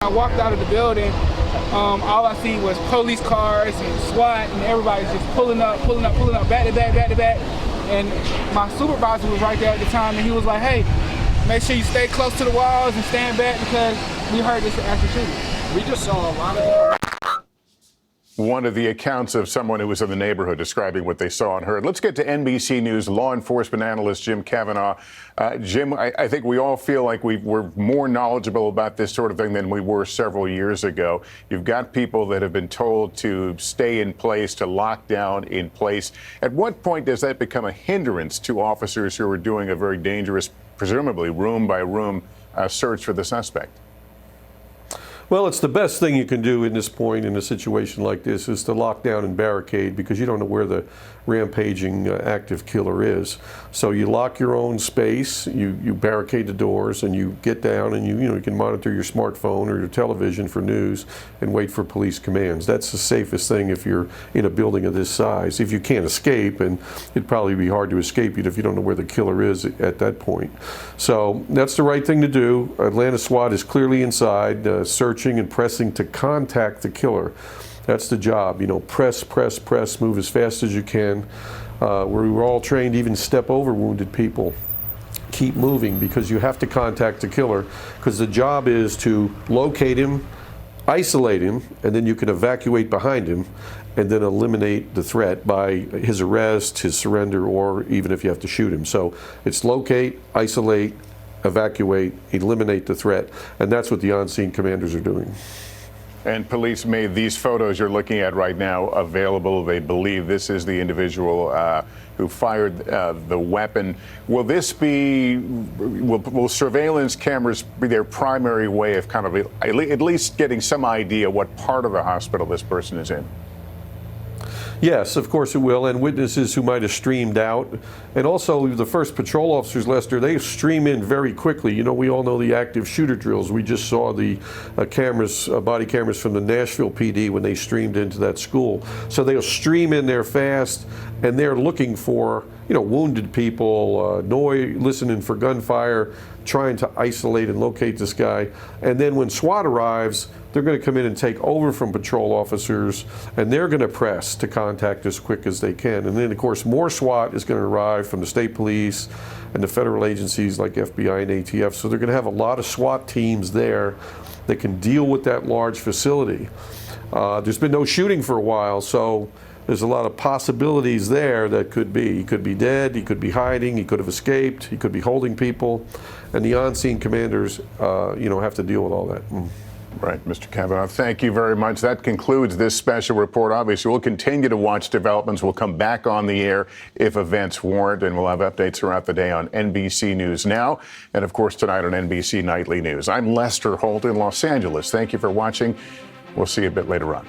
I walked out of the building, all I see was police cars and SWAT, and everybody's just pulling up, back to back. And my supervisor was right there at the time, and he was like, hey, make sure you stay close to the walls and stand back because we heard this active shooting. We just saw a lot of one of the accounts of someone who was in the neighborhood describing what they saw and heard. Let's get to NBC News law enforcement analyst Jim Kavanaugh. Jim, I think we all feel like we're more knowledgeable about this sort of thing than we were several years ago. You've got people that have been told to stay in place, to lock down in place. At what point does that become a hindrance to officers who are doing a very dangerous, presumably room by room search for the suspect? Well, it's the best thing you can do in this point in a situation like this is to lock down and barricade because you don't know where the rampaging active killer is. So you lock your own space, you barricade the doors, and you get down and you can monitor your smartphone or your television for news and wait for police commands. That's the safest thing if you're in a building of this size. If you can't escape, and it'd probably be hard to escape if you don't know where the killer is at that point. So that's the right thing to do. Atlanta SWAT is clearly inside, searching and pressing to contact the killer. That's the job. Press, move as fast as you can. We're all trained to even step over wounded people. Keep moving because you have to contact the killer because the job is to locate him, isolate him, and then you can evacuate behind him and then eliminate the threat by his arrest, his surrender, or even if you have to shoot him. So it's locate, isolate, evacuate, eliminate the threat, and that's what the on-scene commanders are doing. And police made these photos you're looking at right now available. They believe this is the individual who fired the weapon. Will this be, will surveillance cameras be their primary way of kind of at least getting some idea what part of the hospital this person is in? Yes, of course it will, and witnesses who might have streamed out. And also the first patrol officers, Lester, they stream in very quickly. We all know the active shooter drills. We just saw the body cameras from the Nashville PD when they streamed into that school. So they'll stream in there fast, and they're looking for, wounded people, listening for gunfire, trying to isolate and locate this guy. And then when SWAT arrives, they're going to come in and take over from patrol officers, and they're going to press to contact as quick as they can. And then, of course, more SWAT is going to arrive from the state police and the federal agencies like FBI and ATF. So they're going to have a lot of SWAT teams there that can deal with that large facility. There's been no shooting for a while, so there's a lot of possibilities there that could be. He could be dead, he could be hiding, he could have escaped, he could be holding people, and the on-scene commanders, have to deal with all that. Right, Mr. Kavanaugh, thank you very much. That concludes this special report. Obviously, we'll continue to watch developments. We'll come back on the air if events warrant, and we'll have updates throughout the day on NBC News Now, and of course tonight on NBC Nightly News. I'm Lester Holt in Los Angeles. Thank you for watching. We'll see you a bit later on.